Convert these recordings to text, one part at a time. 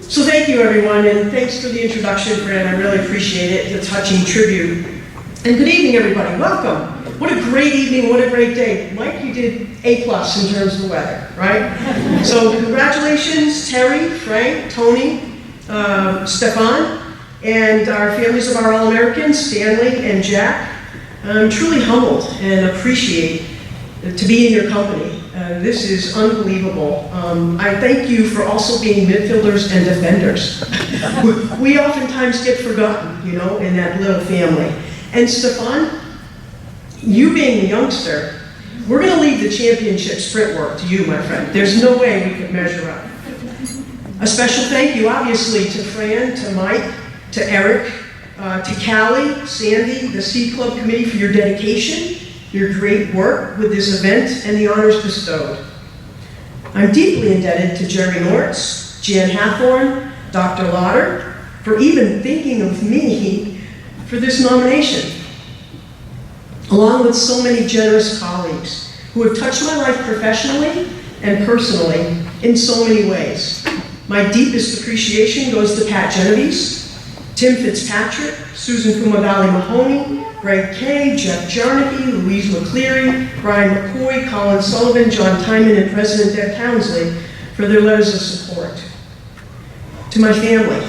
So thank you, everyone, and thanks for the introduction, Fran. I really appreciate it. It's a touching tribute. And good evening, everybody. Welcome. What a great evening, what a great day. Mike, you did A+ in terms of the weather, right? So congratulations, Terry, Frank, Tony, Stefan, and our families of our All-Americans, Stanley and Jack. I'm truly humbled and appreciate to be in your company. This is unbelievable. I thank you for also being midfielders and defenders. We oftentimes get forgotten, you know, in that little family. And Stefan, you being a youngster, we're going to leave the championship sprint work to you, my friend. There's no way we could measure up. A special thank you, obviously, to Fran, to Mike, to Eric, to Callie, Sandy, the C Club Committee for your dedication, your great work with this event, and the honors bestowed. I'm deeply indebted to Jerry Nortz, Jan Hathorn, Dr. Lauder, for even thinking of me for this nomination, along with so many generous colleagues who have touched my life professionally and personally in so many ways. My deepest appreciation goes to Pat Genovese, Tim Fitzpatrick, Susan Fumagalli Mahoney, Greg Kay, Jeff Jarnicki, Louise McCleary, Brian McCoy, Colin Sullivan, John Tyman, and President Deb Townsley for their letters of support. To my family,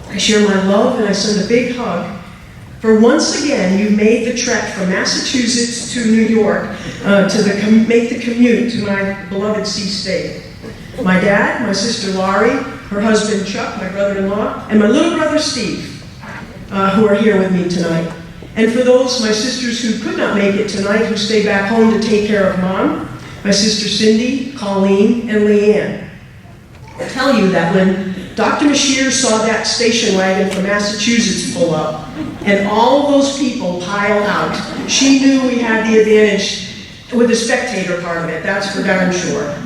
I share my love and I send a big hug. For once again, you made the trek from Massachusetts to New York to make the commute to my beloved C-State. My dad, my sister Laurie, her husband Chuck, my brother-in-law, and my little brother Steve, who are here with me tonight. And for those, my sisters who could not make it tonight, who stayed back home to take care of Mom, my sister Cindy, Colleen, and Leanne. I'll tell you that when Dr. Mashir saw that station wagon from Massachusetts pull up, and all of those people pile out, she knew we had the advantage with the spectator part of it, that's for darn sure.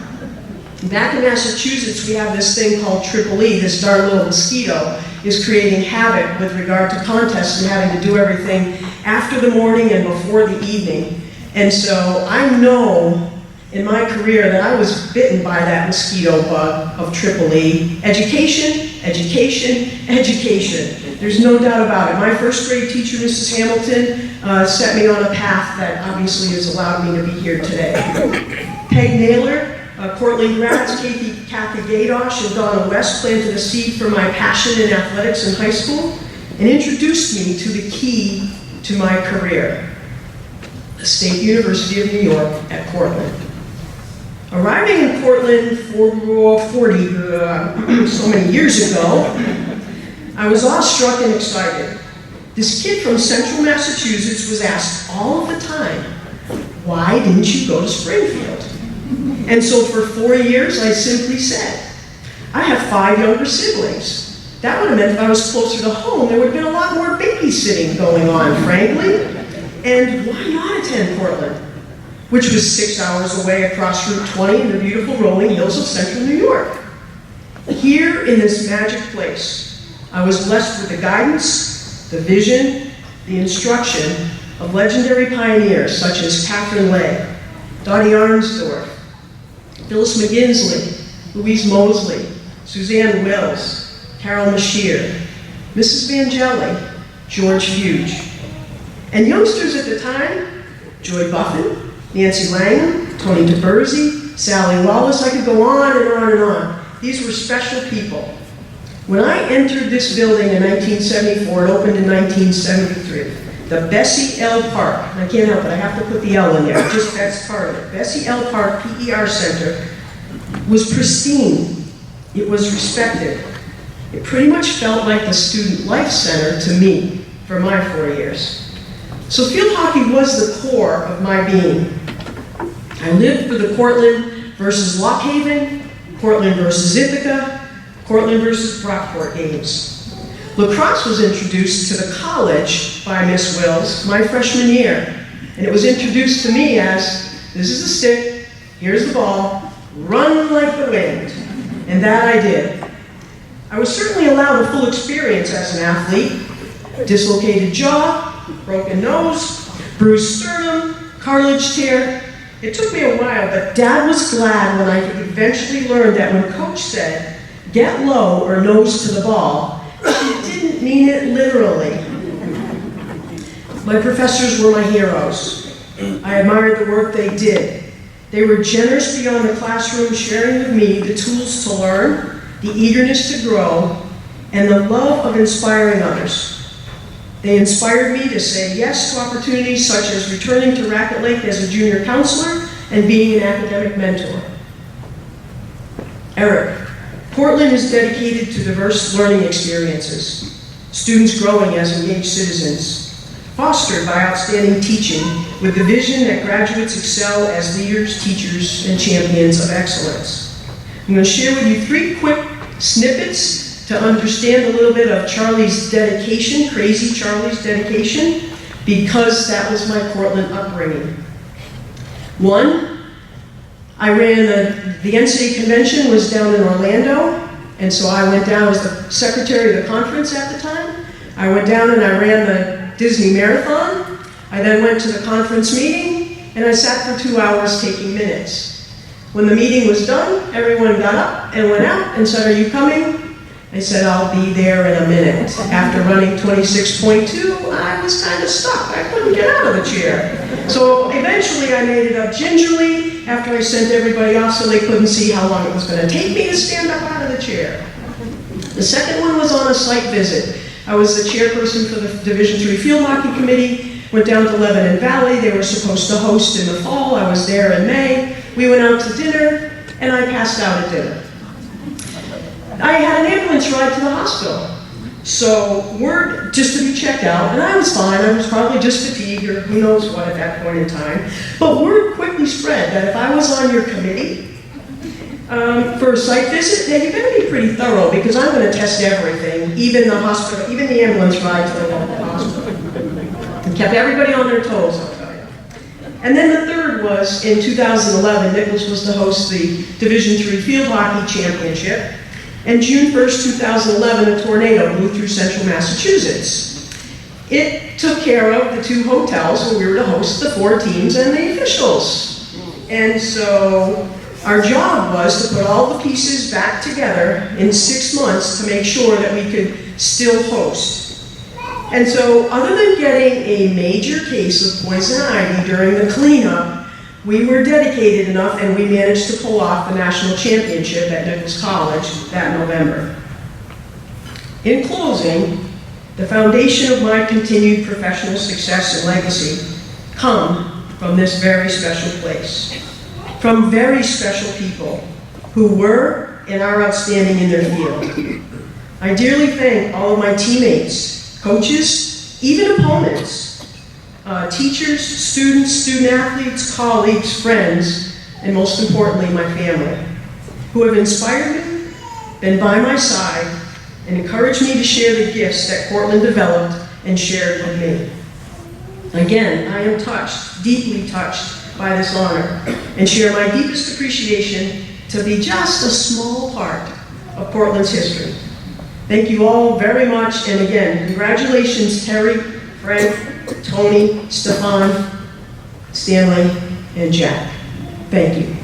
Back in Massachusetts, we have this thing called Triple E, this darn little mosquito, is creating havoc with regard to contests and having to do everything after the morning and before the evening. And so I know in my career that I was bitten by that mosquito bug of Triple E. Education, education, education. There's no doubt about it. My first grade teacher, Mrs. Hamilton, set me on a path that obviously has allowed me to be here today. Peg Naylor, Cortland grads, Kathy Gadosh and Donna West planted a seed for my passion in athletics in high school and introduced me to the key to my career, the State University of New York at Cortland. Arriving in Cortland for so many years ago, I was awestruck and excited. This kid from central Massachusetts was asked all of the time, why didn't you go to Springfield? And so for 4 years, I simply said, I have 5 younger siblings. That would have meant if I was closer to home, there would have been a lot more babysitting going on, frankly. And why not attend Cortland, which was 6 hours away across Route 20 in the beautiful rolling hills of central New York. Here in this magic place, I was blessed with the guidance, the vision, the instruction of legendary pioneers such as Catherine Lay, Dottie Arnsdorf, Phyllis McGinsley, Louise Mosley, Suzanne Wills, Carol Mashir, Mrs. Vangelli, George Fuge. And youngsters at the time, Joy Buffin, Nancy Langham, Tony DeBerzi, Sally Wallace, I could go on and on and on. These were special people. When I entered this building in 1974, it opened in 1973. The Bessie L. Park, and I can't help it, I have to put the L in there, just that's part of it. Bessie L. Park PER Center was pristine. It was respected. It pretty much felt like the Student Life Center to me for my 4 years. So field hockey was the core of my being. I lived for the Cortland versus Lock Haven, Cortland versus Ithaca, Cortland versus Brockport games. Lacrosse was introduced to the college by Miss Wills my freshman year, and it was introduced to me as, this is the stick, here's the ball, run like the wind. And that I did. I was certainly allowed a full experience as an athlete. Dislocated jaw, broken nose, bruised sternum, cartilage tear. It took me a while, but Dad was glad when I could eventually learn that when Coach said, get low or nose to the ball, she didn't mean it literally. My professors were my heroes. I admired the work they did. They were generous beyond the classroom, sharing with me the tools to learn, the eagerness to grow, and the love of inspiring others. They inspired me to say yes to opportunities such as returning to Racket Lake as a junior counselor and being an academic mentor. Eric, Cortland is dedicated to diverse learning experiences, students growing as engaged citizens, fostered by outstanding teaching with the vision that graduates excel as leaders, teachers, and champions of excellence. I'm going to share with you 3 quick snippets to understand a little bit of Charlie's dedication, crazy Charlie's dedication, because that was my Cortland upbringing. 1, I ran the NCAA convention was down in Orlando, and so I went down as the secretary of the conference at the time. I went down and I ran the Disney Marathon. I then went to the conference meeting, and I sat for 2 hours taking minutes. When the meeting was done, everyone got up and went out and said, "Are you coming?" I said, "I'll be there in a minute." After running 26.2, I was kind of stuck. I couldn't get out of the chair. So eventually I made it up gingerly after I sent everybody off so they couldn't see how long it was going to take me to stand up out of the chair. The second one was on a site visit. I was the chairperson for the Division III Field Hockey Committee, went down to Lebanon Valley. They were supposed to host in the fall. I was there in May. We went out to dinner, and I passed out at dinner. I had an ambulance ride to the hospital. So word, just to be checked out, and I was fine. I was probably just fatigued or who knows what at that point in time. But word quickly spread that if I was on your committee for a site visit, then you better be pretty thorough because I'm going to test everything, even the hospital, even the ambulance ride to the hospital. And kept everybody on their toes, I'll tell you. And then the third was in 2011, Nichols was to host the Division III Field Hockey Championship. And June 1st, 2011, a tornado blew through central Massachusetts. It took care of the 2 hotels where we were to host the 4 teams and the officials. And so our job was to put all the pieces back together in 6 months to make sure that we could still host. And so other than getting a major case of poison ivy during the cleanup, we were dedicated enough and we managed to pull off the national championship at Nichols College that November. In closing, the foundation of my continued professional success and legacy come from this very special place, from very special people who were and are outstanding in their field. I dearly thank all of my teammates, coaches, even opponents, teachers, students, student-athletes, colleagues, friends, and most importantly, my family, who have inspired me, been by my side, and encouraged me to share the gifts that Cortland developed and shared with me. Again, I am touched, deeply touched by this honor, and share my deepest appreciation to be just a small part of Cortland's history. Thank you all very much, and again, congratulations, Terry, Frank, Tony, Stefan, Stanley, and Jack. Thank you.